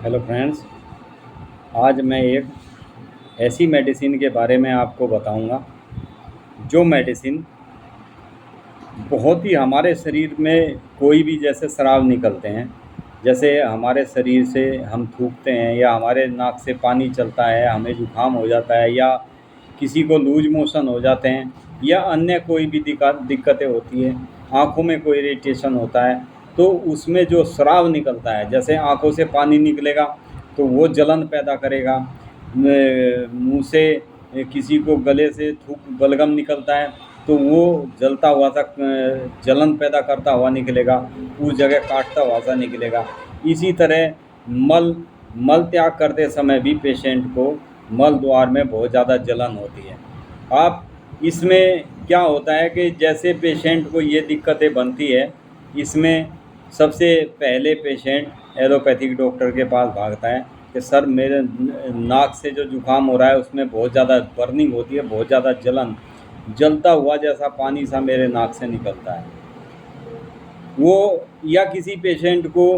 Hello friends. आज मैं एक ऐसी मेडिसिन के बारे में आपको बताऊंगा जो मेडिसिन बहुत ही हमारे शरीर में कोई भी जैसे स्राव निकलते हैं, जैसे हमारे शरीर से हम थूकते हैं या हमारे नाक से पानी चलता है, हमें जुकाम हो जाता है या किसी को लूज मोशन हो जाते हैं या अन्य कोई भी दिक्कतें होती हैं, आँखों में कोई इरिटेशन होता है, तो उसमें जो स्राव निकलता है, जैसे आँखों से पानी निकलेगा तो वो जलन पैदा करेगा। मुँह से किसी को गले से थूक बलगम निकलता है तो वो जलता हुआ सा जलन पैदा करता हुआ निकलेगा, उस जगह काटता हुआ सा निकलेगा। इसी तरह मल मल त्याग करते समय भी पेशेंट को मल द्वार में बहुत ज़्यादा जलन होती है। आप इसमें क्या होता है कि जैसे पेशेंट को ये दिक्कतें बनती है, इसमें सबसे पहले पेशेंट एलोपैथिक डॉक्टर के पास भागता है कि सर मेरे नाक से जो जुकाम हो रहा है उसमें बहुत ज़्यादा बर्निंग होती है, बहुत ज़्यादा जलता हुआ जैसा पानी सा मेरे नाक से निकलता है। वो या किसी पेशेंट को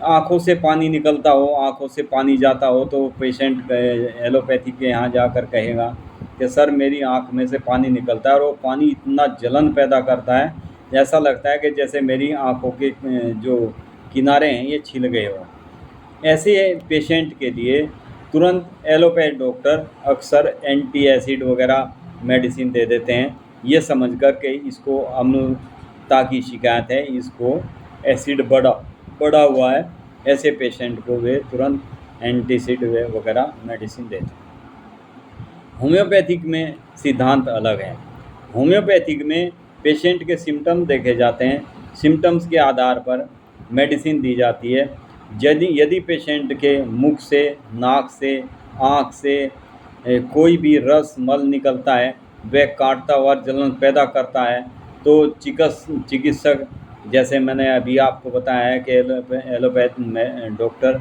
आँखों से पानी निकलता हो, आँखों से पानी जाता हो, तो पेशेंट एलोपैथी के यहाँ जाकर कहेगा कि सर मेरी आँख में से पानी निकलता है और वो पानी इतना जलन पैदा करता है, ऐसा लगता है कि जैसे मेरी आँखों के जो किनारे हैं ये छिल गए हो। ऐसे पेशेंट के लिए तुरंत एलोपैथ डॉक्टर अक्सर एंटी एसिड वगैरह मेडिसिन दे देते हैं, ये समझ कर के इसको अम्लता की शिकायत है, इसको एसिड बढ़ा हुआ है, ऐसे पेशेंट को वे तुरंत एंटीसिड वगैरह मेडिसिन देते हैं। होम्योपैथिक में सिद्धांत अलग है। होम्योपैथिक में पेशेंट के सिम्टम देखे जाते हैं, सिम्टम्स के आधार पर मेडिसिन दी जाती है। यदि पेशेंट के मुख से, नाक से, आँख से कोई भी रस मल निकलता है, वह काटता हुआ जलन पैदा करता है, तो चिकित्सक, जैसे मैंने अभी आपको बताया है कि एलोपैथ में डॉक्टर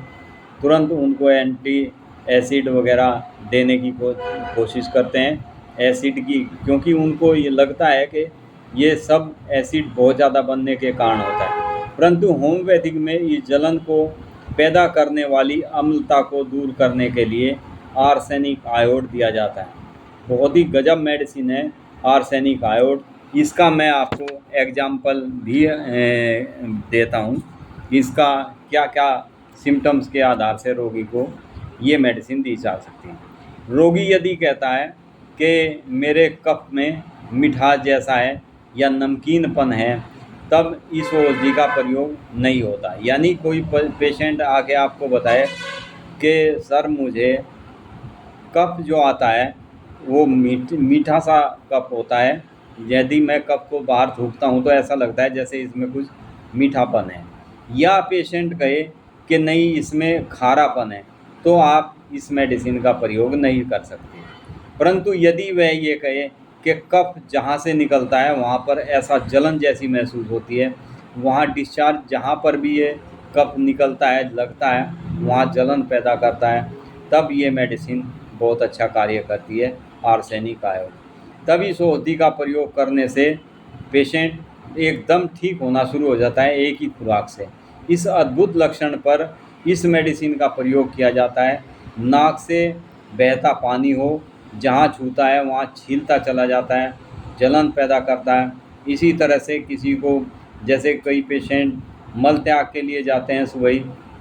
तुरंत उनको एंटी एसिड वगैरह देने की कोशिश करते हैं, एसिड की, क्योंकि उनको ये लगता है कि ये सब एसिड बहुत ज़्यादा बनने के कारण होता है। परंतु होम्योपैथिक में इस जलन को पैदा करने वाली अम्लता को दूर करने के लिए आर्सेनिक आयोड दिया जाता है। बहुत ही गजब मेडिसिन है आर्सेनिक आयोड। इसका मैं आपको एग्जाम्पल भी देता हूँ, इसका क्या क्या सिम्टम्स के आधार से रोगी को ये मेडिसिन दी जा सकती है। रोगी यदि कहता है कि मेरे कफ में मिठास जैसा है या नमकीनपन है, तब इस औषधि का प्रयोग नहीं होता। यानी कोई पेशेंट आके आपको बताए कि सर मुझे कफ जो आता है वो मीठा सा कफ होता है, यदि मैं कफ को बाहर थूकता हूँ तो ऐसा लगता है जैसे इसमें कुछ मीठापन है, या पेशेंट कहे कि नहीं इसमें खारापन है, तो आप इस मेडिसिन का प्रयोग नहीं कर सकते। परंतु यदि वह ये कहे कि कफ जहाँ से निकलता है वहाँ पर ऐसा जलन जैसी महसूस होती है, वहाँ डिस्चार्ज जहाँ पर भी ये कफ निकलता है लगता है वहाँ जलन पैदा करता है, तब ये मेडिसिन बहुत अच्छा कार्य करती है आर्सेनिक आयोड। तब इस औषधि का प्रयोग करने से पेशेंट एकदम ठीक होना शुरू हो जाता है एक ही खुराक से। इस अद्भुत लक्षण पर इस मेडिसिन का प्रयोग किया जाता है। नाक से बहता पानी हो, जहाँ छूता है वहाँ छीलता चला जाता है, जलन पैदा करता है। इसी तरह से किसी को, जैसे कई पेशेंट मल त्याग के लिए जाते हैं सुबह,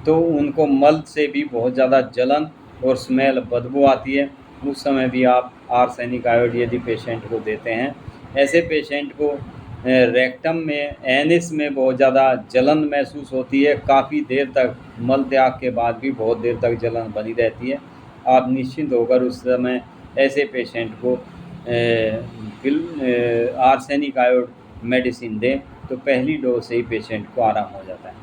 तो उनको मल से भी बहुत ज़्यादा जलन और स्मेल, बदबू आती है, उस समय भी आप आर्सेनिक आयोड यदि पेशेंट को देते हैं। ऐसे पेशेंट को रेक्टम में, एनिस में बहुत ज़्यादा जलन महसूस होती है, काफ़ी देर तक मल त्याग के बाद भी बहुत देर तक जलन बनी रहती है। आप निश्चिंत होकर उस समय ऐसे पेशेंट को आर्सेनिक आयोड मेडिसिन दें तो पहली डोज से ही पेशेंट को आराम हो जाता है।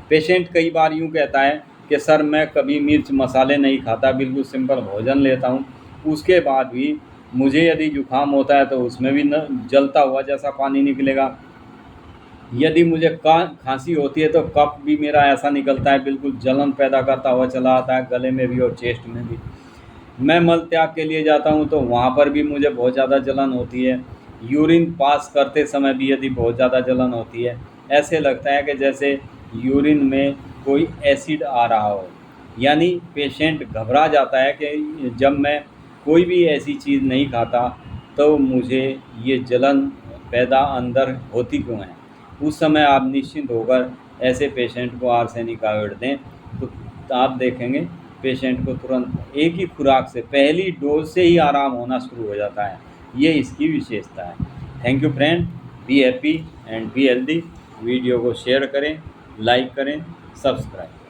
पेशेंट कई बार यूँ कहता है कि सर मैं कभी मिर्च मसाले नहीं खाता, बिल्कुल सिंपल भोजन लेता हूँ, उसके बाद भी मुझे यदि जुकाम होता है तो उसमें भी न जलता हुआ जैसा पानी निकलेगा। यदि मुझे खांसी होती है तो कफ भी मेरा ऐसा निकलता है, बिल्कुल जलन पैदा करता हुआ चला आता है, गले में भी और चेस्ट में भी। मैं मल त्याग के लिए जाता हूँ तो वहाँ पर भी मुझे बहुत ज़्यादा जलन होती है। यूरिन पास करते समय भी यदि बहुत ज़्यादा जलन होती है, ऐसे लगता है कि जैसे यूरिन में कोई एसिड आ रहा हो। यानी पेशेंट घबरा जाता है कि जब मैं कोई भी ऐसी चीज़ नहीं खाता तो मुझे ये जलन पैदा अंदर होती क्यों है। उस समय आप निश्चिंत होकर ऐसे पेशेंट को आर्सेनिक आयोड दें तो आप देखेंगे पेशेंट को तुरंत एक ही खुराक से, पहली डोज से ही आराम होना शुरू हो जाता है। ये इसकी विशेषता है। Thank you friend, be happy and be healthy. Video को शेयर करें, लाइक करें, सब्सक्राइब।